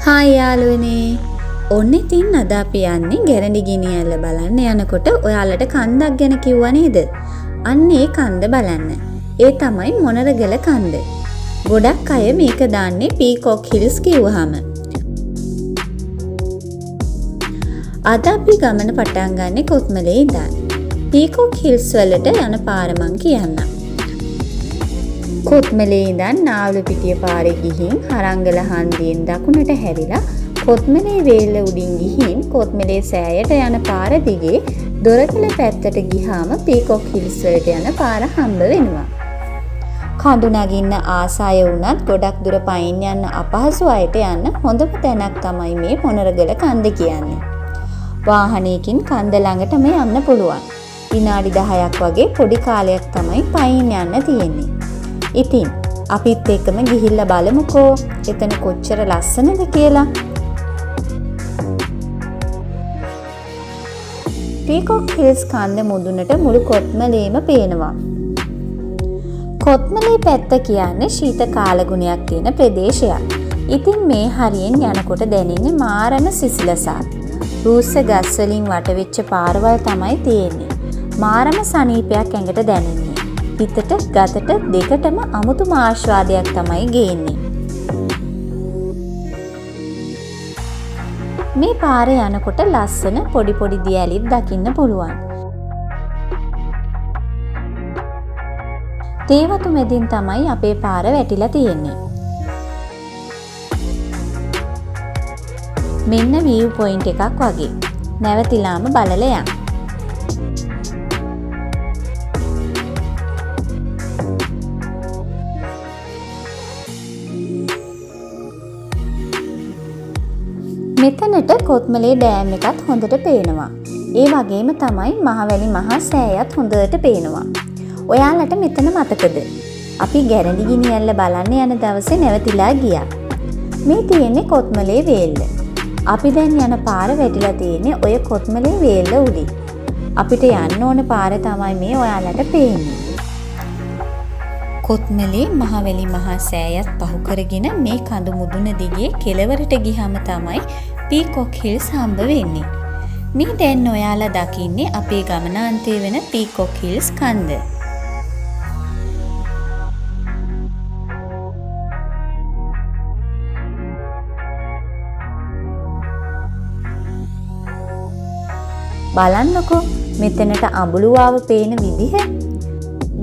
Hi යාළුවනේ. ඔන්න ඉතින් අද අපි යන්නේ ගැරඬි ගිනිඇල්ල බලන්න යනකොට ඔයාලට කන්දක් ගැන කිව්වා නේද? අන්න ඒ කන්ද බලන්න. ඒ තමයි මොනරගල කන්ද. ගොඩක් අය මේක දාන්නේ පීකොක් හිල්ස් කිව්වහම. අද අපි ගමන පටන් ගන්නේ කොත්මලේ ඉඳන්. පීකොක් හිල්ස් වලට යන පාර මං කියන්නම්. කොත්මලේ ඉඳන් නාවලපිටිය පාරේ ගිහින් හරංගල හන්දියෙන් දකුණට හැරිලා කොත්මලේ වේල්ල උඩින් ගිහින් කොත්මලේ සෑයට යන පාර දිගේ දොරකල පැත්තට ගිහාම පීකොක් හිල්ස් වලට යන පාර හම්බ වෙනවා. කඳු නගින්න ආසාය වුණත් ගොඩක් දුර පයින් යන්න අපහසු අයට යන්න හොඳම තැනක් තමයි මේ මොනරගල කන්ද කියන්නේ. වාහනයකින් කන්ද ළඟටම යන්න පුළුවන්. විනාඩි 10ක් වගේ පොඩි කාලයක් තමයි පයින් යන්න තියෙන්නේ. ඉතින් අපිත් එක්කම ගිහිල්ලා බලමුකෝ එතන කොච්චර ලස්සනද කියලා. පීකොක් හිල්ස් කන්ද මුදුනට මුළු කොත්මලේම පේනවා. කොත්මලේ පැත්ත කියන්නේ ශීත කාලගුණයක් තියෙන ප්‍රදේශයක්. ඉතින් මේ හරියෙන් යනකොට දැනෙන්නේ මාරම සිසිලසක්. රූස්ස ගස් වලින් වටවෙච්ච පාරවල් තමයි තියෙන්නේ. මාරම සනීපයක් ඇඟට දැනෙන්නේ. හිතට ගතට දෙකටම අමුතුම ආස්වාදයක් තමයි ගේන්නේ. මේ පාරේ යනකොට ලස්සන පොඩි පොඩි දියැලිත් දකින්න පුළුවන්. තේවතු මැදින් තමයි අපේ පාර වැටිලා තියෙන්නේ. මෙන්න view point එකක් වගේ. නැවතිලාම බලලා යන්න. මෙතනට කොත්මලේ ඩෑම් එකත් හොඳට පේනවා. ඒ වගේම තමයි මහවැලි මහා සෑයත් හොඳට පේනවා. ඔයාලට මෙතන මතකද? අපි ගැරඬි ගිනිඇල්ල බලන්න යන දවසේ නැවතිලා ගියා. මේ තියෙන්නේ කොත්මලේ වේල්ල. අපි දැන් යන පාර වැටිලා තියෙන්නේ ඔය කොත්මලේ වේල්ල උඩින්. අපිට යන්න ඕන පාර තමයි මේ ඔයාලට පේන්නේ. කොත්මලේ මහවැලි මහා සෑයත් පහු කරගෙන මේ කඳු මුදුන දිගේ කෙළවරට ගිහම තමයි පීකොක් හිල්ස් හම්බ වෙන්නේ. මේ දැන් ඔයාලා දකින්නේ අපේ ගමනාන්තයේ වෙන පීකොක් හිල්ස් කන්ද. බලන්නකෝ මෙතනට අඹුලුවාව පේන විදිහ.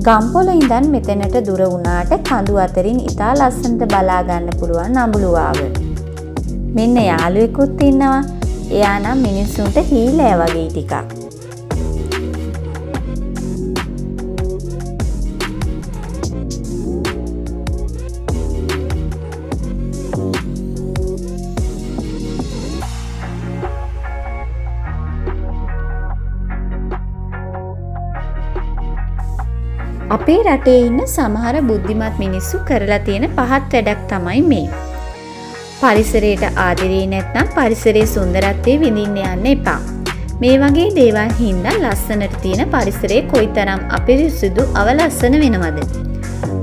ගම්පොළ ඉඳන් මෙතනට දුර වුණාට කඳු අතරින් ඉතා ලස්සනට බලා ගන්න පුළුවන් අඹුලුවාව. මෙන්න යාළුවෙකුත් ඉන්නවා. එයා නම් මිනිස්සුන්ට හීලෑ වගේ ටිකක්. අපේ රටේ ඉන්න සමහර බුද්ධිමත් මිනිස්සු කරලා තියෙන පහත් වැඩක් තමයි මේ. පරිසරයට ආදරේ නැත්නම් පරිසරයේ සුන්දරත්වය විඳින්න යන්න එපා. මේ වගේ දේවල් හින්දා ලස්සනට තියෙන පරිසරයේ කොයිතරම් අපිරිසුදු අවලස්සන වෙනවද?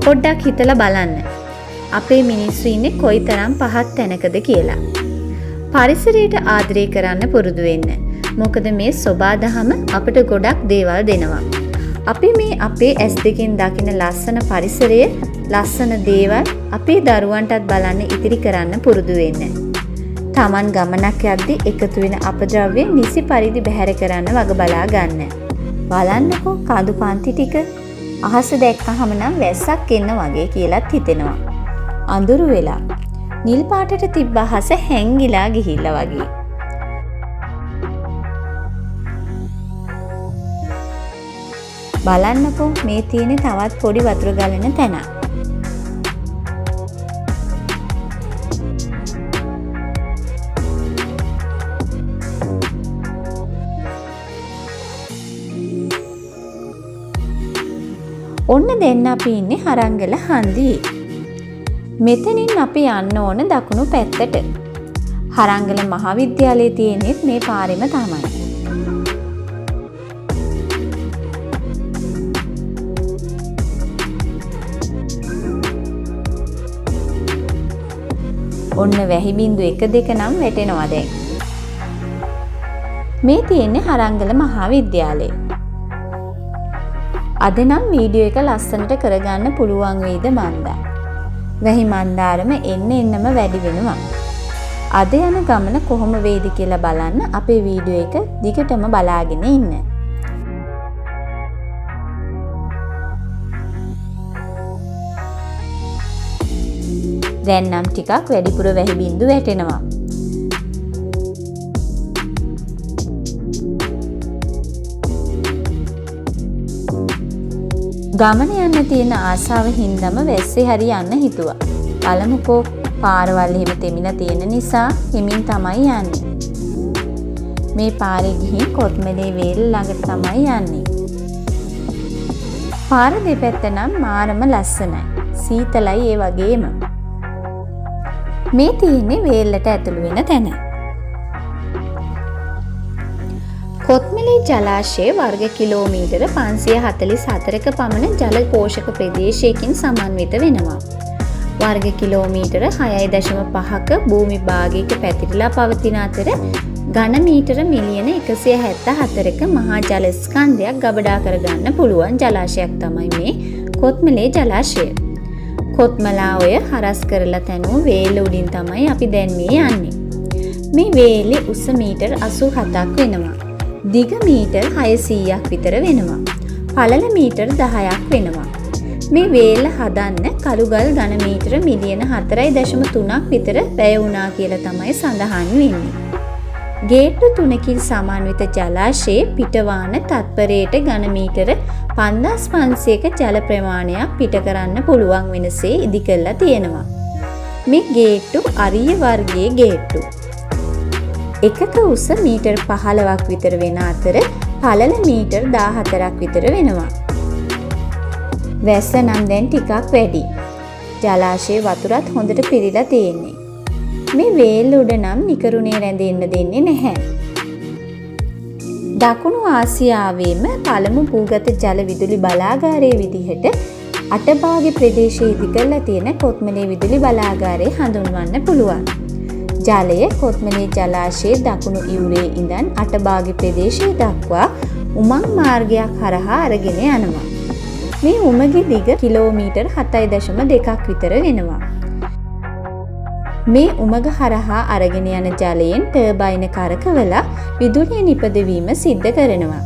පොඩ්ඩක් හිතලා බලන්න. අපේ මිනිස්සු ඉන්නේ කොයිතරම් පහත් තැනකද කියලා. පරිසරයට ආදරේ කරන්න පුරුදු වෙන්න. මොකද මේ සෝබාදහම අපිට ගොඩක් දේවල් දෙනවා. අපි මේ අපේ ඇස් දෙකෙන් දකින ලස්සන පරිසරය, ලස්සන දේවල් අපේ දරුවන්ටත් බලන්න ඉතිරි කරන්න පුරුදු වෙන්න. Taman ගමනක් යද්දී එකතු වෙන අපද්‍රව්‍ය නිසි පරිදි බැහැර කරන්න වග බලා ගන්න. බලන්නකෝ කඳු පන්ති ටික. අහස දැක්කහම නම් වැස්සක් එන්න වගේ කියලාත් හිතෙනවා. අඳුරු වෙලා නිල් පාටට තිබ්බ අහස හැංගිලා ගිහිල්ලා වගේ. බලන්නකෝ මේ තියෙන තවත් පොඩි වතුර ගලන තැන. ඔන්න දැන් අපි ඉන්නේ හරංගල හන්දියේ. මෙතනින් අපි යන්න ඕන දකුණු පැත්තට. හරංගල මහාවිද්‍යාලයේ තියෙන්නේ මේ පාරෙම තමයි. ඔන්න වැහි බින්දු 1 2 නම් වැටෙනවා දැන්. මේ තියෙන්නේ හරංගල මහා විද්‍යාලයේ. අද නම් වීඩියෝ එක ලස්සනට කරගන්න පුළුවන් වෙයිද මන්දා. වැහි මන්දාරම එන්නම වැඩි වෙනවා. අද යන ගමන කොහොම වෙයිද කියලා බලන්න අපේ වීඩියෝ එක දිගටම බලාගෙන ඉන්න. දැන් නම් ටිකක් වැඩිපුර වැහි බින්දු වැටෙනවා. ගමන යන්න තියෙන ආසාව හින්දාම වැස්සේ හරි යන්න හිතුවා. බලමුකෝ පාරවල් එහෙම තෙමිලා තියෙන නිසා හිමින් තමයි යන්නේ. මේ පාරේ ගිහින් කොත්මලේ වේල ළඟට තමයි යන්නේ. පාර දෙපැත්ත නම් මාරම ලස්සනයි. සීතලයි ඒ වගේම. මේ තියෙන්නේ වේල්ලට ඇතුළු වෙන තැන. කොත්මලේ ජලාශය වර්ග කිලෝමීටර 544ක පමණ ජල පෝෂක ප්‍රදේශයකින් සමන්විත වෙනවා. වර්ග කිලෝමීටර 6.5ක භූමි භාගයක පැතිරලා පවතින අතර ඝන මීටර මිලියන 174ක මහා ජල ස්කන්ධයක් ගබඩා කරගන්න පුළුවන් ජලාශයක් තමයි මේ කොත්මලේ ජලාශය. කොත්මලා ඔය හරස් කරලා තැනූ වේල උඩින් තමයි අපි දැන් මේ යන්නේ. මේ වේලේ උස මීටර් 87ක් වෙනවා. දිග මීටර් 600ක් විතර වෙනවා. පළල මීටර් 10ක් වෙනවා. මේ වේල හදන්න කළුගල් ඝන මීටර මිලියන 4.3ක් විතර වැය වුණා කියලා තමයි සඳහන් වෙන්නේ. ගේට්ටු 3කින් සමන්විත ජලාශයේ පිටවාන තත්පරයට ඝන මීටර 5500ක ජල ප්‍රමාණයක් පිට කරන්න පුළුවන් වෙනසේ ඉදි කරලා තියෙනවා. මේ ගේට්ටු අරිය වර්ගයේ ගේට්ටු. එකක උස මීටර් 15ක් විතර වෙන අතර පළල මීටර් 14ක් විතර වෙනවා. වැස්ස නම් දැන් ටිකක් වැඩි. ජලාශයේ වතුරත් හොඳට පිරීලා තියෙන්නේ. මේ වේල් උඩ නම් නිකරුණේ රැඳෙන්න දෙන්නේ නැහැ. දකුණු ආසියාවේම පළමු භූගත ජල විදුලි බලාගාරයේ විදිහට අටභාග ප්‍රදේශයේ ඉදි කරලා තියෙන කොත්මලේ විදුලි බලාගාරය හඳුන්වන්න පුළුවන්. ජලය කොත්මලේ ජලාශයේ දකුණු ඉවුරේ ඉඳන් අටභාග ප්‍රදේශය දක්වා උමං මාර්ගයක් හරහා අරගෙන යනවා. මේ උමගේ දිග කිලෝමීටර් 7.2ක් විතර වෙනවා. මේ උමග හරහා අරගෙන යන ජලයෙන් ටර්බයින කරකවලා විදුලිය නිපදවීම සිද්ධ කරනවා.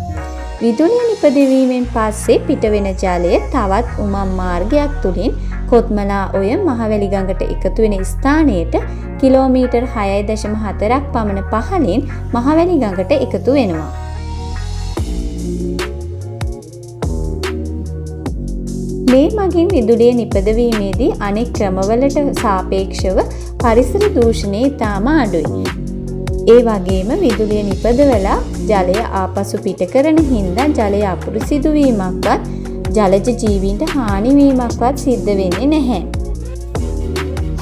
විදුලිය නිපදවීමෙන් පස්සේ පිටවෙන ජලය තවත් උමං මාර්ගයක් තුලින් කොත්මලා ඔය මහවැලි ගඟට එකතු වෙන ස්ථානයට කිලෝමීටර් 6.4ක් පමණ පහළින් මහවැලි ගඟට එකතු වෙනවා. මේ මගින් විදුලිය නිපදවීමේදී අනෙක් ක්‍රමවලට සාපේක්ෂව පරිසර දූෂණය ඉතාම අඩුයි. ඒ වගේම විදුලිය නිපදවලා ජලය ආපසු පිට කරන හින්දා ජලය අපිරිසිදු වීමක්වත් ජලජ ජීවීන්ට හානි වීමක්වත් සිද්ධ වෙන්නේ නැහැ.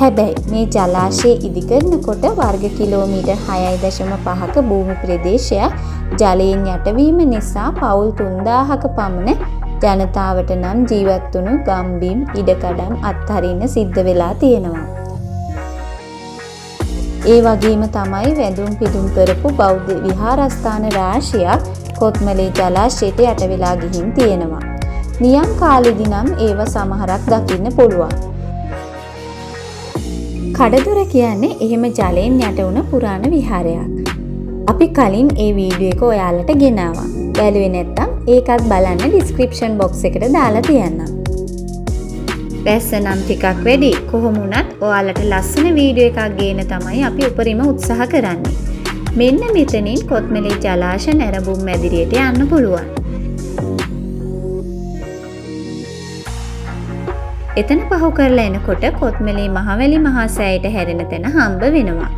හැබැයි මේ ජලාශය ඉදි කරනකොට වර්ග කිලෝමීටර් 6.5ක භූමි ප්‍රදේශයක් ජලයෙන් යටවීම නිසා පවුල් 3000ක පමණ ජනතාවට නම් ජීවත් වුණු ගම්බිම් ඉඩකඩම් අත්හරින්න සිද්ධ වෙලා තියෙනවා. ඒ වගේම තමයි වැඳුම් පිදුම් කරපු බෞද්ධ විහාරස්ථාන රාශියක් කොත්මලේ ජලාශයට යට වෙලා ගිහින් තියෙනවා. නියම් කාලෙදි නම් ඒව සමහරක් දකින්න පුළුවන්. කඩදොර කියන්නේ එහෙම ජලයෙන් යට වුණ පුරාණ විහාරයක්. අපි කලින් ඒ වීඩියෝ එක ඔයාලට ගෙනාවා. බැලුවේ නැත්නම් ඒකත් බලන්න ඩිස්ක්‍රිප්ෂන් බොක්ස් එකට දාලා තියන්නම්. වැස්ස නම් ටිකක් වැඩි. කොහොම වුණත් ඔයාලට ලස්සන වීඩියෝ එකක් ගේන්න තමයි අපි උපරිම උත්සාහ කරන්නේ. මෙන්න මෙතනින් කොත්මලේ ජලාශ නැරඹුම් මැදිරියට යන්න පුළුවන්. එතන පහු කරලා එනකොට කොත්මලේ මහවැලි මහා සෑයට හැරෙන තැන හම්බ වෙනවා.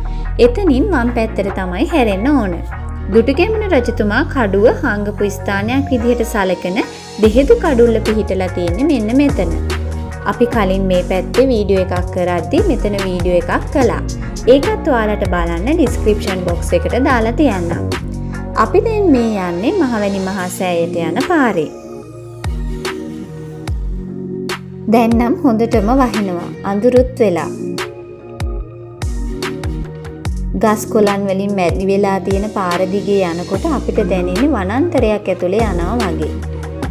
එතනින් වම් පැත්තට තමයි හැරෙන්න ඕන. දුටුගැමුණු රජතුමා කඩුව හංගපු ස්ථානයක් විදිහට සැලකෙන දෙහෙදු කඩුල්ල පිහිටලා තියෙන්නේ මෙන්න මෙතන. අපි කලින් මේ පැත්තේ වීඩියෝ එකක් කරද්දි මෙතන වීඩියෝ එකක් කළා. ඒකත් ඔයාලට බලන්න ඩිස්ක්‍රිප්ෂන් බොක්ස් එකට දාලා තියන්නම්. අපි දැන් මේ යන්නේ මහවැලි මහා සෑයට යන පාරේ. දැන් නම් හොඳටම වහිනවා අඳුරුත් වෙලා. ගස් කොළන් වලින් මැදි වෙලා තියෙන පාර දිගේ යනකොට අපිට දැනෙන්නේ වනාන්තරයක් ඇතුලේ යනවා වගේ.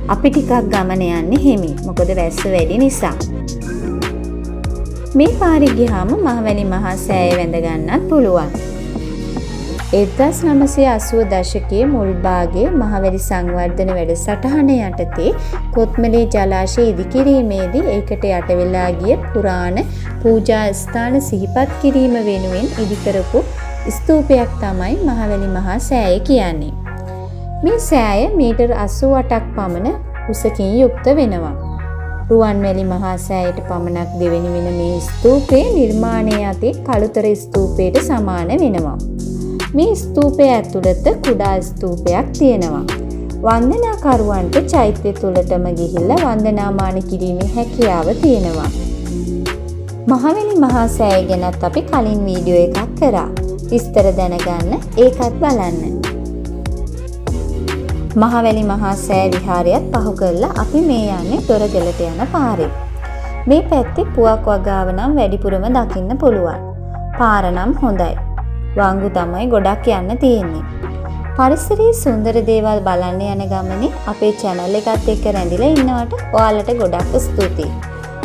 අපි ටිකක් ගමන යන්නේ හිමි. මොකද වැස්ස වැඩි නිසා. මේ පාරේ ගියාම මහවැලි මහා සෑය වැඳ ගන්නත් පුළුවන්. 1980 දශකයේ මුල් භාගයේ මහවැලි සංවර්ධන වැඩසටහන යටතේ කොත්මලේ ජලාශය ඉදිකිරීමේදී ඒකට යට වෙලා ගිය පුරාණ පූජා ස්ථාන සිහිපත් කිරීම වෙනුවෙන් ඉදිකරපු ස්තූපයක් තමයි මහවැලි මහා සෑය කියන්නේ. මේ සෑය මීටර් 88ක් පමණ උසකින් යුක්ත වෙනවා. රුවන්වැලි මහා සෑයට පමණක් දෙවෙනි වෙන මේ ස්තූපයේ නිර්මාණය අති කළුතර ස්තූපයට සමාන වෙනවා. මේ ස්තූපය ඇතුළත කුඩා ස්තූපයක් තියෙනවා. වන්දනාකරුවන්ට චෛත්‍ය තුලටම ගිහිල්ලා වන්දනාමාන කිරීමේ හැකියාව තියෙනවා. මහවැලි මහා සෑය ගැනත් අපි කලින් වීඩියෝ එකක් කරා. විස්තර දැනගන්න ඒකත් බලන්න. මහවැලි මහා සෑ විහාරයත් පහු කරලා අපි මේ යන්නේ දොරගලට යන පාරේ. මේ පැත්තේ පුවක් වගාව නම් වැඩිපුරම දකින්න පුළුවන්. පාර නම් හොඳයි. වංගු තමයි ගොඩක් යන්න තියෙන්නේ. පරිසරයේ සුන්දර දේවල් බලන්න යන ගමනේ අපේ channel එකත් එක්ක රැඳිලා ඉන්නවට ඔයාලට ගොඩක් ස්තුතියි.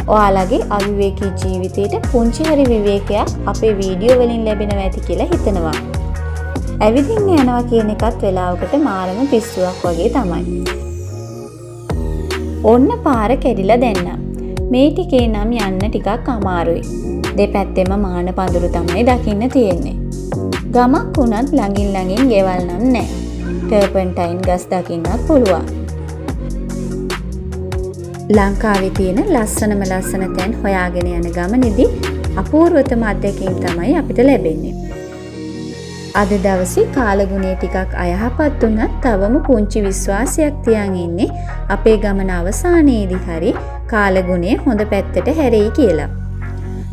ඔයාලගේ අවිවේකී ජීවිතයට පුංචි හරි විවේකයක් අපේ වීඩියෝ වලින් ලැබෙනවා ඇති කියලා හිතනවා. ඇවිදින්න යනවා කියන එකත් වෙලාවකට මාරම පිස්සුවක් වගේ තමයි. ඔන්න පාර කැඩිලා දැන්නම්. මේ ටිකේ නම් යන්න ටිකක් අමාරුයි. දෙපැත්තෙම මාන පඳුරු තමයි දකින්න තියෙන්නේ. ගමක් වුණත් ළඟින් ගෙවල් නම් නැහැ. ටර්පන්ටයින් ගස් දකින්නත් පුළුවන්. ලංකාවේ තියෙන ලස්සනම ලස්සන තැන් හොයාගෙන යන ගමනේදී අපූර්වතම අත්දැකීම් තමයි අපිට ලැබෙන්නේ. අද දවසේ කාලගුණය ටිකක් අයහපත් වුණත් තවම පුංචි විශ්වාසයක් තියන් ඉන්නේ අපේ ගමන අවසානයේදී හරි කාලගුණය හොඳ පැත්තට හැරෙයි කියලා.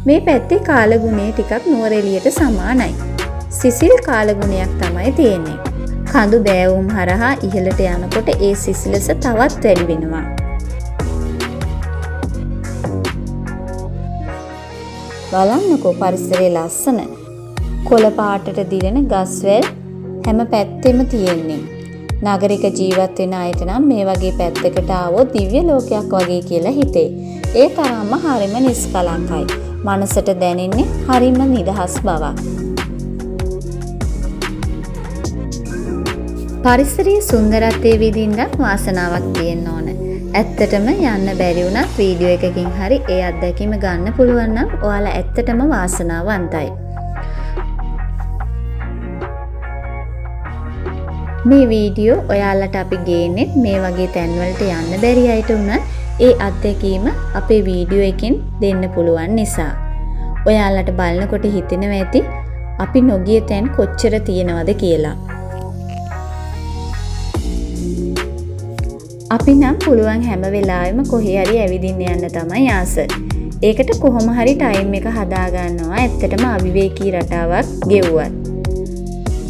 මේ පැත්තේ කාලගුණය ටිකක් නුවරඑළියට සමානයි. සිසිල් කාලගුණයක් තමයි තියෙන්නේ. කඳු බෑවුම් හරහා ඉහළට යනකොට ඒ සිසිලස තවත් වැඩි වෙනවා. බලන්නකෝ පරිසරයේ ලස්සන. කොළ පාටට දිලෙන ගස්වැල් හැම පැත්තෙම තියෙන්නේ. නගරික ජීවත් වෙන අයට නම් මේ වගේ පැත්තකට ආවොත් දිව්‍ය ලෝකයක් වගේ කියලා හිතේ. ඒ තරම්ම හරිම නිස්කලංකයි. මනසට දැනෙන්නේ හරිම නිදහස් බවක්. පරිසරයේ සුන්දරත්වයේ විඳින්නත් වාසනාවක් තියෙන්න ඕන. ඇත්තටම යන්න බැරි වුණත් වීඩියෝ එකකින් හරි ඒ අත්දැකීම ගන්න පුළුවන් නම් ඔයාලා ඇත්තටම වාසනාවන්තයි. මේ වීඩියෝ ඔයාලට අපි ගේන්නේ මේ වගේ තැන්වලට යන්න බැරි අයට උනත් ඒ අත්දැකීම අපේ වීඩියෝ එකෙන් දෙන්න පුළුවන් නිසා. ඔයාලට බලනකොට හිතෙනවා ඇති අපි නොගිය තැන් කොච්චර තියෙනවද කියලා. අපි නම් පුළුවන් හැම වෙලාවෙම කොහේ හරි ඇවිදින්න යන්න තමයි ආස. ඒකට කොහොම හරි ටයිම් එක හදා ගන්නවා. ඇත්තටම අවිවේකී රටාවක් ගෙවුවත්.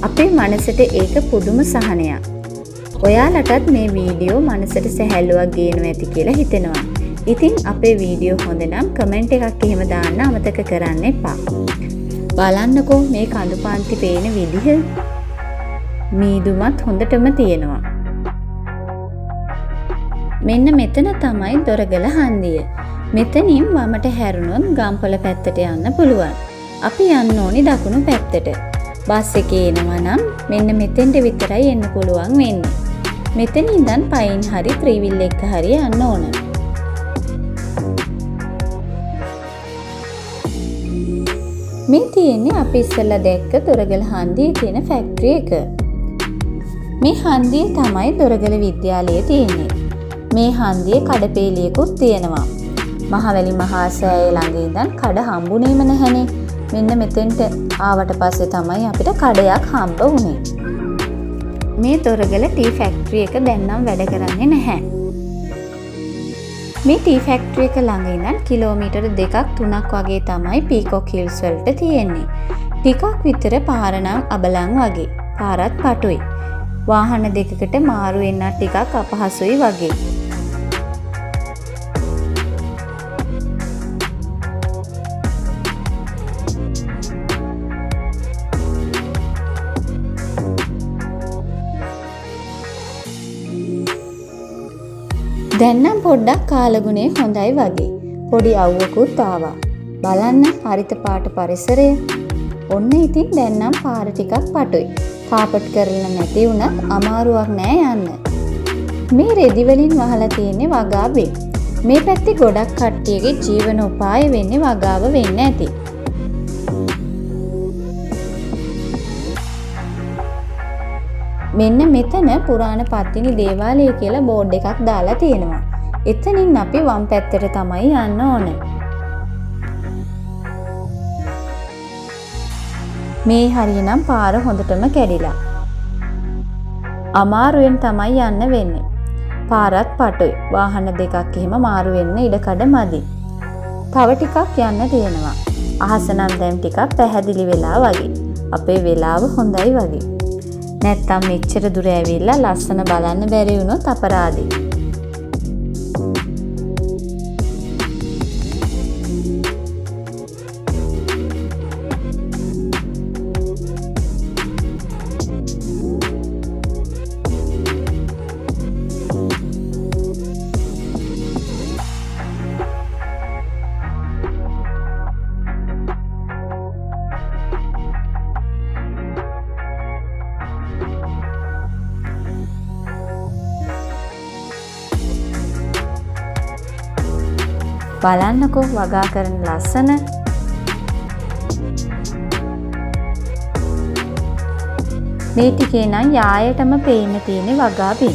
අපේ මනසට ඒක පුදුම සහනයක්. ඔයාලටත් මේ වීඩියෝ මනසට සැහැල්ලුවක් ගේනවා ඇති කියලා හිතෙනවා. ඉතින් අපේ වීඩියෝ හොඳ නම් කමෙන්ට් එකක් එහෙම දාන්න අමතක කරන්න එපා. බලන්නකෝ මේ කඳු පාන්ති පේන විදිහ. මීදුමත් හොඳටම තියෙනවා. මෙන්න මෙතන තමයි දොරගල හන්දිය. මෙතනින් වමට හැරුණොත් ගම්පොළ පැත්තට යන්න පුළුවන්. අපි යන්න ඕනි දකුණු පැත්තට. බස් එකේ එනවා නම් මෙන්න මෙතෙන්ට විතරයි එන්න පුළුවන් වෙන්නේ. මෙතන ඉඳන් පයින් හරි ත්‍රිවිල් එක හරි යන්න ඕන. මේ තියෙන්නේ අපි ඉස්සෙල්ලා දැක්ක දොරගල හන්දියේ තියෙන ෆැක්ටරි එක. මේ හන්දියේ තමයි දොරගල විද්‍යාලය තියෙන්නේ. මේ හන්දියේ කඩපේලියකුත් තියෙනවා. මහවැලි මහා සෑය ළඟ ඉඳන් කඩ හම්බුනේම නැහනේ. මෙන්න මෙතෙන්ට ආවට පස්සේ තමයි අපිට කඩයක් හම්බ වුනේ. මේ දොරගල ටී ෆැක්ටරි එක දැන් නම් වැඩ කරන්නේ නැහැ. මේ ටී ෆැක්ටරි එක ළඟ ඉඳන් කිලෝමීටර් 2ක් 3ක් වගේ තමයි පීකොක් හිල්ස් වලට තියෙන්නේ. ටිකක් විතර පාර නම් අබලන් වගේ. පාරත් පටුයි. වාහන දෙකකට මාරු වෙන්නත් ටිකක් අපහසුයි වගේ. දැන් නම් පොඩ්ඩක් කාලගුණේ හොඳයි වගේ. පොඩි අවුවකුත් ආවා. බලන්න හරිත පාට පරිසරය. ඔන්න ඉතින් දැන් නම් පාර ටිකක් පටුයි. කාපට් කරලා නැති වුණත් අමාරුවක් නෑ යන්න. මේ රෙදි වලින් වහලා තියෙන්නේ වගාවේ. මේ පැත්තේ ගොඩක් කට්ටියගේ ජීවන උපාය වෙන්නේ වගාව වෙන්න ඇති. මෙන්න මෙතන පුරාණ පත්තිනි දේවාලය කියලා බෝඩ් එකක් දාලා තියෙනවා. එතනින් අපි වම් පැත්තට තමයි යන්න ඕන. මේ හරියනම් පාර හොඳටම කැඩිලා. අමාරුවෙන් තමයි යන්න වෙන්නේ. පාරත් පටුයි. වාහන දෙකක් එහෙම මාරු වෙන්න ඉඩකඩ මදි. තව ටිකක් යන්න තියෙනවා. අහස නම් දැන් ටිකක් පැහැදිලි වෙලා වගේ. අපේ වෙලාව හොඳයි වගේ. නැත්තම් මෙච්චර දුර ඇවිල්ලා ලස්සන බලන්න බැරි වුණොත් අපරාධයි. බලන්නකෝ වගා කරන ලස්සන. මේ ටිකේ නම් යායටම පේන්න තියෙන්නේ වගාවෙන්.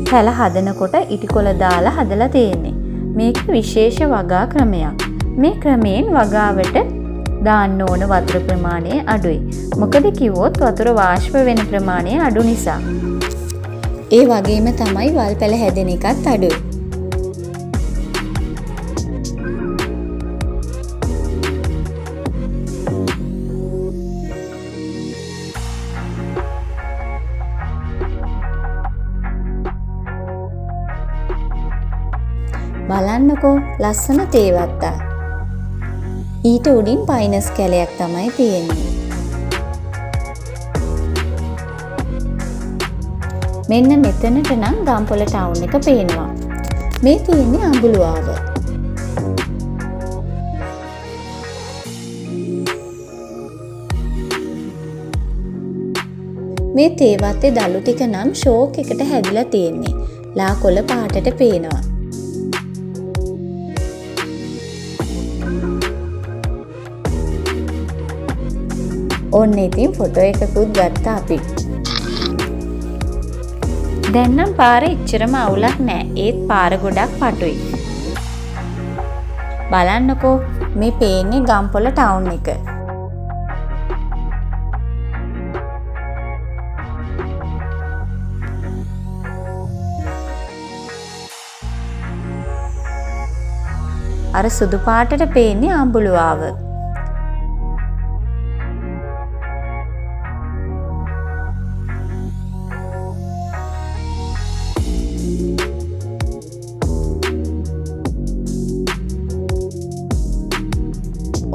පැල හදනකොට ඉටිකොල දාලා හදලා තියෙන්නේ. මේක විශේෂ වගා ක්‍රමයක්. මේ ක්‍රමයෙන් වගාවට දාන්න ඕන වතුර ප්‍රමාණය අඩුයි. මොකද කිව්වොත් වතුර වාෂ්ප වෙන ප්‍රමාණය අඩු නිසා. ඒ වගේම තමයි වල් පැල හැදෙන එකත් අඩුයි. බලන්නකෝ ලස්සන තේවත්තා. ඊට උඩින් පයිනස් කැලයක් තමයි තියෙන්නේ. මෙන්න මෙතනට නම් ගම්පොළ ටවුන් එක පේනවා. මේ තියෙන්නේ අඹුලුවාව. මේ තේවත්තේ දළු ටික නම් ෂෝක් එකට හැදිලා තියෙන්නේ. ලා කොළ පාටට පේනවා. ඔන්න ඉතින් ෆොටෝ එකකුත් ගත්තා අපි. දැන් නම් පාර ඉච්චරම අවුලක් නෑ. ඒත් පාර ගොඩක් පටුයි. බලන්නකෝ මේ පේන්නේ ගම්පොළ ටවුන් එක. අර සුදු පාටට පේන්නේ අඹුලුවාව.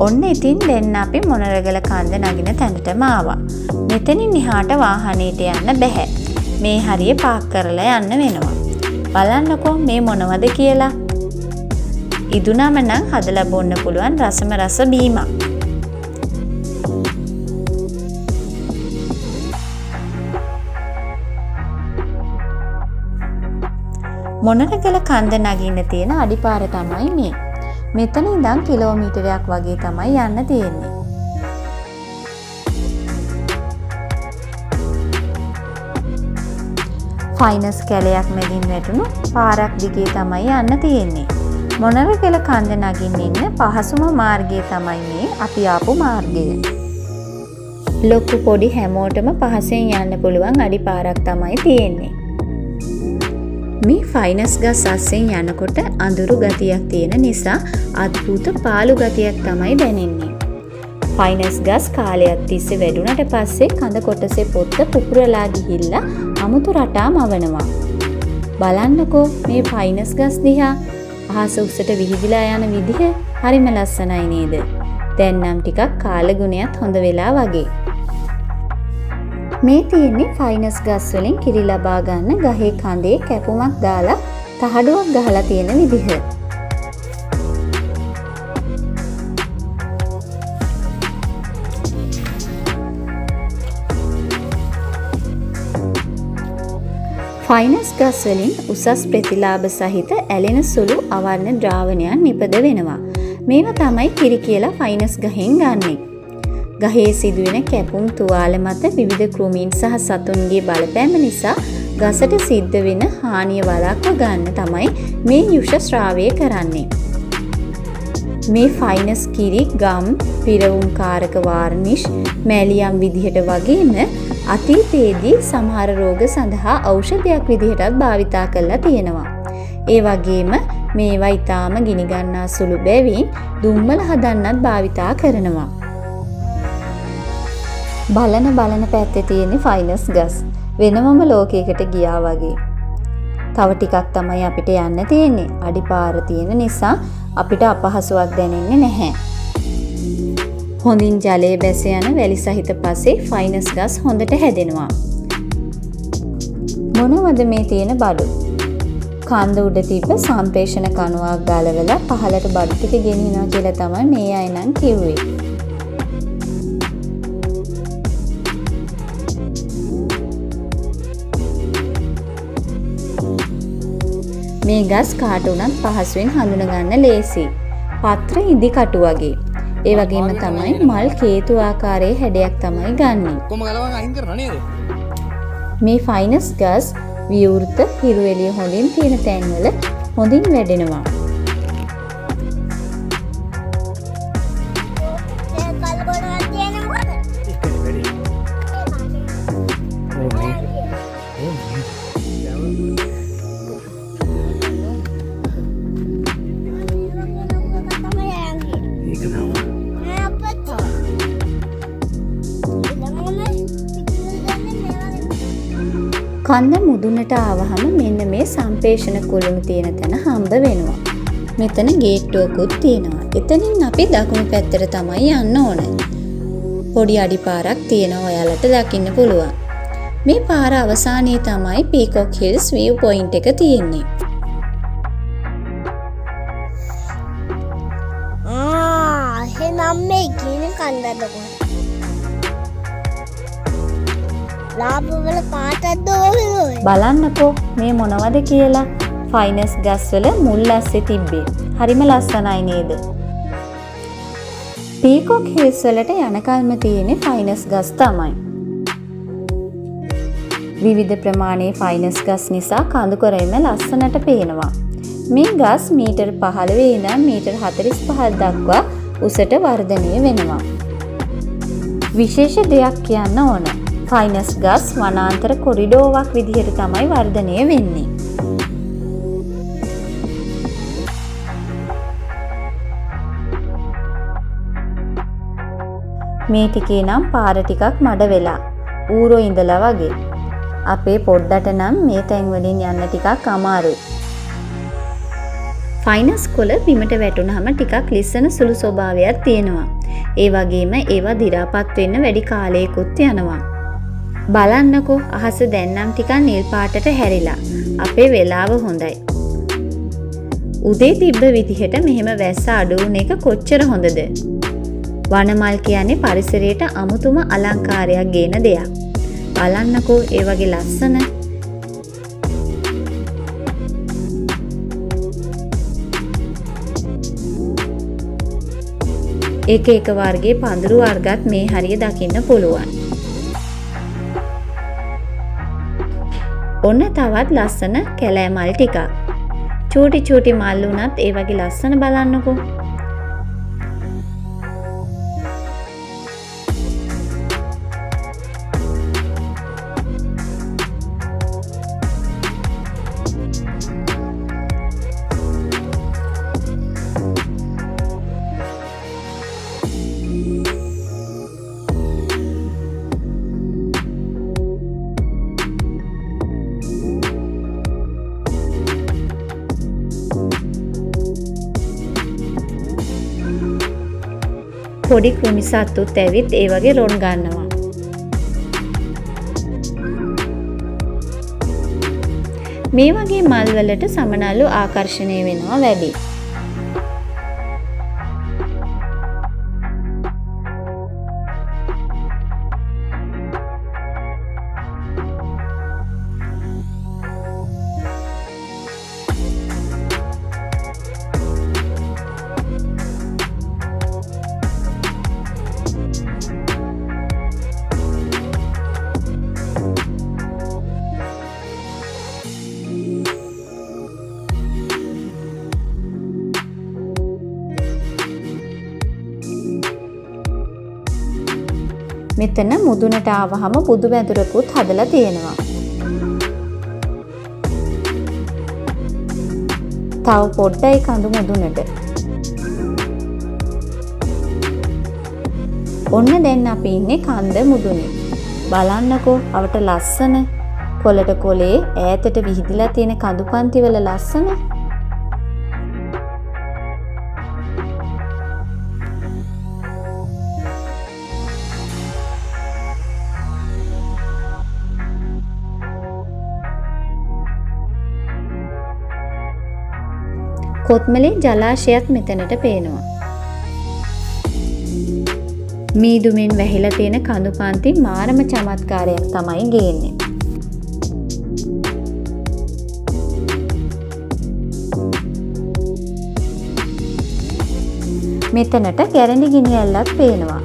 ඔන්න ඉතින් දෙන්න අපි මොනරගල කන්ද නගින තැනටම ආවා. මෙතනින් එහාට වාහනේට යන්න බැහැ. මේ හරිය පාක් කරලා යන්න වෙනවා. බලන්නකෝ මේ මොනවද කියලා. ඉදුනම නම් හදලා බොන්න පුළුවන් රසම රස බීමක්. මොනරගල කන්ද නගින්න තියෙන අඩිපාර තමයි මේ. මෙතන ඉඳන් කිලෝමීටරයක් වගේ තමයි යන්න තියෙන්නේ. ෆයිනස් කැලයක් මැදින් වැටුණු පාරක් දිගේ තමයි යන්න තියෙන්නේ. මොනරගල කන්ද නගින්න ඉන්න පහසුම මාර්ගය තමයි මේ අපි ආපු මාර්ගය. ලොකු පොඩි හැමෝටම පහසෙන් යන්න පුළුවන් අඩිපාරක් තමයි තියෙන්නේ. මේ ෆයිනස් ගස් අස්සෙන් යනකොට අඳුරු ගතියක් තියෙන නිසා අద్භූත පාළු ගතියක් තමයි දැනෙන්නේ. ෆයිනස් ගස් කාලයක් තිස්සේ වැඩුණට පස්සේ කඳ කොටසේ පොත්ත පුපුරලා ගිහිල්ලා අමුතු රටා මවනවා. බලන්නකෝ මේ ෆයිනස් ගස් දිහා අහස උස්සට විහිදිලා යන විදිහ හරිම ලස්සනයි නේද? දැන් නම් ටිකක් කාලගුණයත් හොඳ වෙලා වගේ. මේ තියෙන්නේ ෆයිනස් ගස් වලින් කිරි ලබා ගන්න ගහේ කඳේ කැපුමක් දාලා තහඩුවක් ගහලා තියෙන විදිහ. ෆයිනස් ගස් වලින් උසස් ප්‍රතිලාභ සහිත ඇලෙන සුළු අවර්ණ ද්‍රාවණයන් නිපද වෙනවා. මේවා තමයි කිරි කියලා ෆයිනස් ගහෙන් ගන්නෙ. ගහේ සිදුවෙන කැපුම් තුවාල මත විවිධ කෘමීන් සහ සතුන්ගේ බලපෑම නිසා ගසට සිද්ධ වෙන හානිය වළක්ව ගන්න තමයි මේ යුෂ ශ්‍රාවය කරන්නේ. මේ ෆයිනස් කිරි ගම් පිරවුම් කාරක වාර්නිෂ් මැලියම් විදිහට වගේම අතීතයේදී සමහර රෝග සඳහා ඖෂධයක් විදිහටත් භාවිතා කරලා තියෙනවා. ඒ වගේම මේවා ඊටාම ගිනිගන්නා සුළු බැවින් දුම්මල හදන්නත් භාවිතා කරනවා. බලන පැත්තේ තියෙන ෆයිනස් ගස් වෙනමම ලෝකයකට ගියා වගේ. තව ටිකක් තමයි අපිට යන්න තියෙන්නේ. අඩිපාර තියෙන නිසා අපිට අපහසුයක් දැනෙන්නේ නැහැ. හොඳින් ජලයේ බැස යන වැලි සහිත පසේ ෆයිනස් ගස් හොඳට හැදෙනවා. මොනවද මේ තියෙන බඩු? කන්ද උඩ තිබ්බ සම්ප්‍රේෂණ කණුවක් ගලවලා පහළට බඩු ටික ගෙනියනවා කියලා තමයි මේ අය නම් කිව්වේ. මේ ගස් කාට උනත් පහසුවෙන් හඳුනගන්න ලේසි. පත්‍ර ඉදි කටු වගේ. ඒ වගේම තමයි මල් කේතු ආකාරයේ හැඩයක් තමයි ගන්නෙ. කොම ගලවන්න අයින් කරනවා නේද? මේ ෆයිනස් ගස් විවෘත හිරු එළිය හොඳින් තියෙන තැන්වල හොඳින් වැඩෙනවා. කන්ද මුදුනට ආවහම මෙන්න මේ සම්ප්‍රේෂණ කුළුණු තියෙන තැන හම්බ වෙනවා. මෙතන ගේට්ටුවකුත් තියෙනවා. එතනින් අපි දකුණු පැත්තට තමයි යන්න ඕන. පොඩි අඩිපාරක් තියෙනවා ඔයාලට දකින්න පුළුවන්. මේ පාර අවසානයේ තමයි පීකොක් හිල්ස් view point එක තියෙන්නේ. එහෙනම් මේ කියන කන්දද කොහොමද? ලාභවල පාටක් දෝවිලෝයි. බලන්නකෝ මේ මොනවද කියලා. ෆයිනස් ගස්වල මුල් ඇස්සේ තිබ්බේ. හරිම ලස්සනයි නේද? පීකොක් හිල්ස් වලට යනකල්ම තියෙන ෆයිනස් ගස් තමයි. විවිධ ප්‍රමාණයේ ෆයිනස් ගස් නිසා කඳුකරෙම ලස්සනට පේනවා. මේ ගස් මීටර් 15 ඉඳන් මීටර් 45 දක්වා උසට වර්ධනය වෙනවා. විශේෂ දෙයක් කියන්න ඕන. ෆයිනස් ගස් වනාන්තර කොරිඩෝවක් විදිහට තමයි වර්ධනය වෙන්නේ. මේ ටිකේ නම් පාර ටිකක් මඩ වෙලා ඌරෝ ඉඳලා වගේ. අපේ පොඩ්ඩට නම් මේ තැන් වලින් යන්න ටිකක් අමාරුයි. ෆයිනස් කොළ බිමට වැටුනහම ටිකක් ලිස්සන සුළු ස්වභාවයක් තියෙනවා. ඒ වගේම ඒවා දි รา පත් වෙන්න වැඩි කාලයකුත් යනවා. බලන්නකෝ අහස දැන් නම් ටිකක් නිල් පාටට හැරිලා. අපේ වෙලාව හොඳයි. උදේ තිබ්බ විදිහට මෙහෙම වැස්ස අඩු වුණ එක කොච්චර හොඳද? වනමල් කියන්නේ පරිසරයට අමුතුම අලංකාරයක් ගේන දෙයක්. බලන්නකෝ ඒ වගේ ලස්සන එක වර්ගයේ පඳුරු වර්ගත් මේ හරිය දකින්න පුළුවන්. ඔන්න තවත් ලස්සන කැලෑ මල් ටිකක්. චූටි මල් උනත් ඒ වගේ ලස්සන බලන්නකෝ. පොඩි කෘමි සත්තුත් ඇවිත් ඒ වගේ රොන් ගන්නවා. මේ වගේ මල් වලට සමනල්ලු ආකර්ෂණය වෙනවා වැඩි. මෙතන මුදුනට ආවහම බුදු මැදුරකුත් හදලා තියෙනවා. තව පොඩ්ඩයි කඳු මුදුනට. ඔන්න දැන් අපි ඉන්නේ කන්ද මුදුනේ. බලන්නකෝ අවට ලස්සන කොළට කොලේ ඈතට විහිදලා තියෙන කඳු පන්ති වල ලස්සන. කොත්මලේ ජලාශයත් මෙතනට පේනවා. මීදුමෙන් වැහිලා තියෙන කඳු පන්ති මාරම චමත්කාරයක් තමයි ගේන්නේ. මෙතනට ගැරඬි ගිනි ඇල්ලක් පේනවා.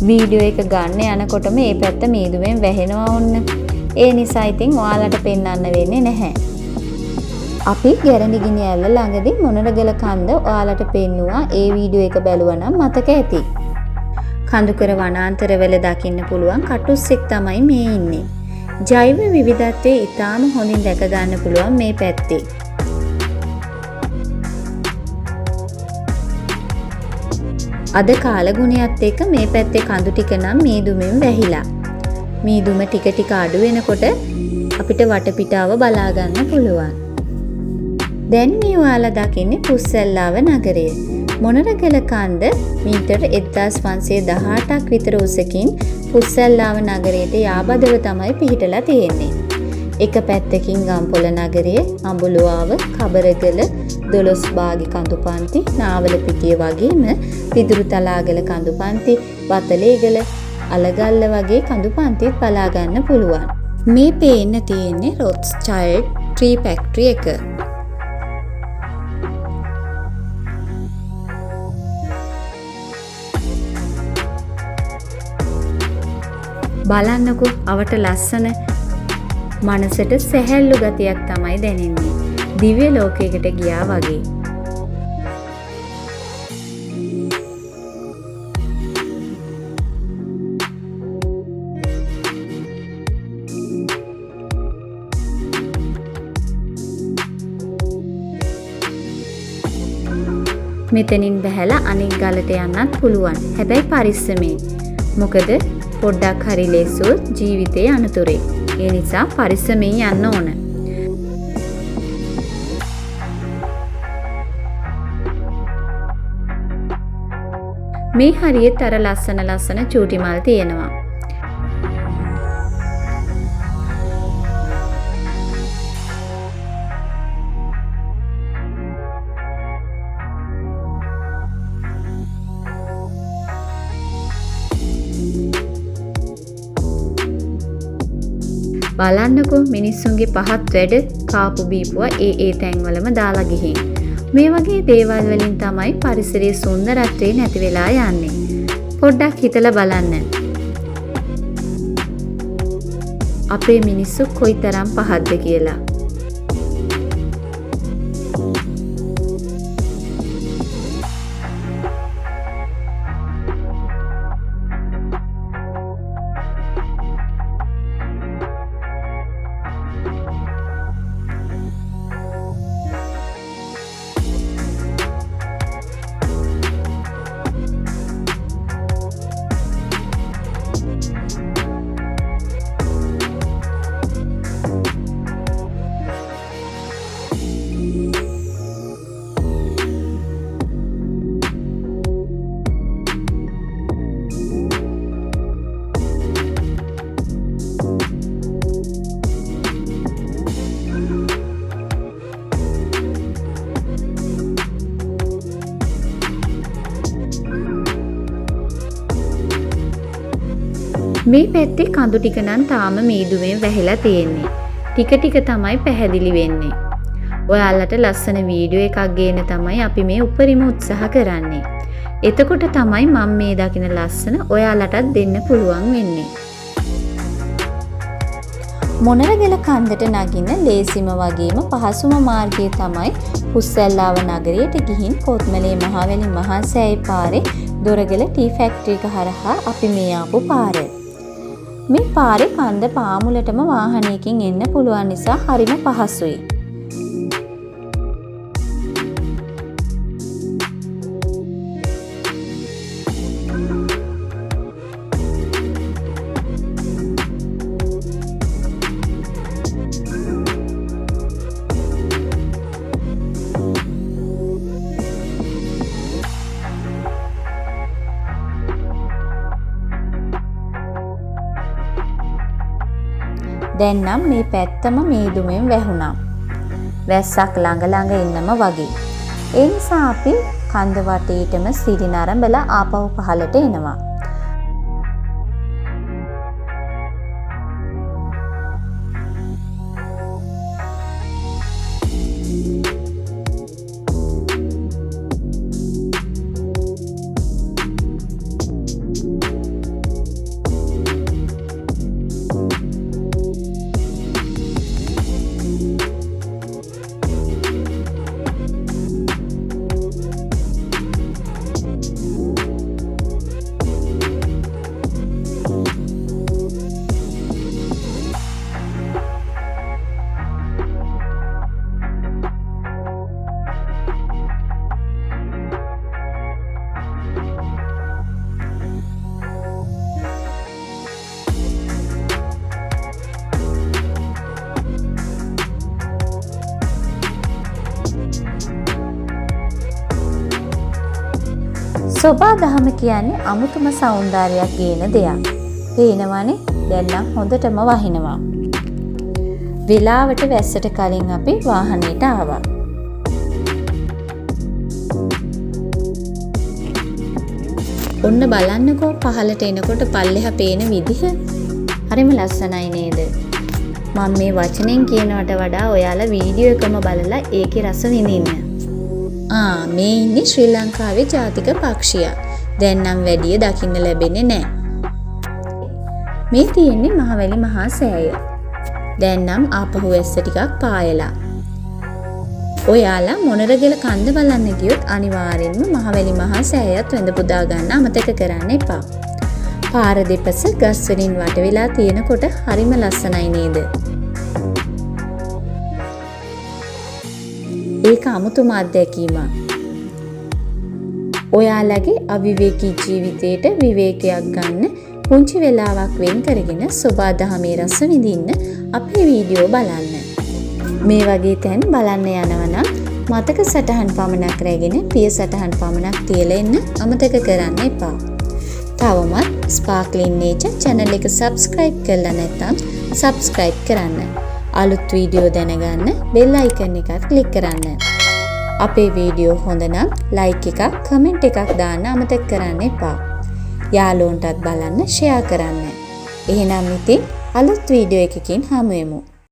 වීඩියෝ එක ගන්න යනකොටම මේ පැත්ත මීදුමෙන් වැහෙනවා ඔන්න. ඒ නිසා ඉතින් ඔයාලට පෙන්වන්න වෙන්නේ නැහැ. අපි ගැරඬි ගිනි ඇල්ල ළඟදී මොනරගල කන්ද ඔයාලට පෙන්නුවා. ඒ වීඩියෝ එක බැලුවා නම් මතක ඇති. කඳුකර වනාන්තරවල දකින්න පුළුවන් කටුස්සෙක් තමයි මේ ඉන්නේ. ජෛව විවිධත්වයේ ඉතාම හොඳින් දැක ගන්න පුළුවන් මේ පැත්තේ. අද කාලගුණයත් එක්ක මේ පැත්තේ කඳු ටික නම් මීදුමෙන් වැහිලා. මීදුම ටික ටික අඩු වෙනකොට අපිට වටපිටාව බලා ගන්න පුළුවන්. දැන් මේ ඔයාලා දකින්නේ පුස්සැල්ලාව නගරය. මොනරගල කන්ද මීටර් 1518ක් විතර උසකින් පුස්සැල්ලාව නගරයට යාබදව තමයි පිහිටලා තියෙන්නේ. එක පැත්තකින් ගම්පොළ නගරය, අඹුලුවාව, කබරගල, දොළොස්බාගි කඳුපන්ති, නාවලපිටිය වගේම පිදුරු තලාගල කඳුපන්ති, වතලේගල, අලගල්ල වගේ කඳුපන්තිත් බලා ගන්න පුළුවන්. මේ පේන්න තියෙන්නේ රොත්ස්චයිල්ඩ් ට්‍රී ෆැක්ටරි එක. බලන්නකෝ අවට ලස්සන මනසට සැහැල්ලු ගතියක් තමයි දැනෙන්නේ. දිව්‍ය ලෝකයකට ගියා වගේ. මෙතනින් බැහැලා අනෙක් ගලට යන්නත් පුළුවන්. හැබැයි පරිස්සමෙන්. මොකද පොඩ්ඩක් හරි ලෙස්සොත් ජීවිතේ අනතුරේ. ඒ නිසා පරිස්සමෙන් යන්න ඕන. මේ හරියට අර ලස්සන චූටි මල් තියෙනවා. බලන්නකෝ මිනිස්සුන්ගේ පහත් වැඩ කාපු බීපුවා ඒ තැන්වලම දාලා ගිහින්. මේ වගේ දේවල් වලින් තමයි පරිසරයේ සුන්දරත්වය නැති වෙලා යන්නේ. පොඩ්ඩක් හිතලා බලන්න. අපේ මිනිස්සු කොයිතරම් පහත්ද කියලා. මේ පැත්තේ කඳු ටික නම් තාම මීදුමෙන් වැහිලා තියෙන්නේ. ටික ටික තමයි පැහැදිලි වෙන්නේ. ඔයාලට ලස්සන වීඩියෝ එකක් ගේන්න තමයි අපි මේ උපරිම උත්සාහ කරන්නේ. එතකොට තමයි මම මේ දකින ලස්සන ඔයාලටත් දෙන්න පුළුවන් වෙන්නේ. මොනරගල කන්දට නගින්න ලේසිම වගේම පහසුම මාර්ගය තමයි පුස්සැල්ලාව නගරයට ගිහින් කොත්මලේ මහවැලි මහා සෑය පාරේ දොරගල ටී ෆැක්ටරි එක හරහා අපි මේ ආපු පාර. මේ පාරේ කන්ද පාමුලටම වාහනයකින් එන්න පුළුවන් නිසා හරිම පහසුයි. දැන් නම් මේ පැත්තම මීදුමෙන් වැහුණා. වැස්සක් ළඟ ළඟ ඉන්නම වගේ. ඒ නිසා අපි කන්ද වටේටම සිරි නරඹලා ආපහු පහළට එනවා. සොබා දහම කියන්නේ අමුතුම සෞන්දර්යයක් ගේන දෙයක්. පේනවනේ දැන් නම් හොඳටම වහිනවා. වෙලාවට වැස්සට කලින් අපි වාහනේට ආවා. ඔන්න බලන්නකෝ පහළට එනකොට පල්ලෙහා පේන විදිහ. හරිම ලස්සනයි නේද? මම මේ වචනෙන් කියනවට වඩා ඔයාලා වීඩියෝ එකම බලලා ඒකේ රස විඳින්න. මේ ඉන්නේ ශ්‍රී ලංකාවේ ජාතික පක්ෂියා. දැන් නම් වැඩිය දකින්න ලැබෙන්නේ නැහැ. මේ තියෙන්නේ මහවැලි මහා සෑය. දැන් නම් ආපහු වැස්ස ටිකක් පායලා. ඔයාලා මොනරගල කන්ද බලන්න ගියොත් අනිවාර්යෙන්ම මහවැලි මහා සෑයත් වැඳ පුදා ගන්න අමතක කරන්න එපා. පාර දෙපස ගස් වලින් වට වෙලා තියෙනකොට හරිම ලස්සනයි නේද? ඒක අමුතුම අත්දැකීමක්. ඔයාලගේ අවිවේකී ජීවිතයට විවේකයක් ගන්න පුංචි වෙලාවක් වෙන් කරගෙන සොබා දහමේ රස විඳින්න අපේ වීඩියෝ බලන්න. මේ වගේ තැන් බලන්න යනවනම් මතක සටහන් පමණක් රැගෙන පිය සටහන් පමණක් තියලා එන්න අමතක කරන්න එපා. තවමත් ස්පාර්ක්ලින් නේචර් channel එක subscribe කරලා නැත්නම් subscribe කරන්න. අලුත් වීඩියෝ දැනගන්න bell icon එක click කරන්න. අපේ වීඩියෝ හොඳ නම් like එකක් comment එකක් දාන්න අමතක කරන්න එපා. යාළුවන්ටත් බලන්න share කරන්න. එහෙනම් ඉතින් අලුත් වීඩියෝ එකකින් හමු වෙමු.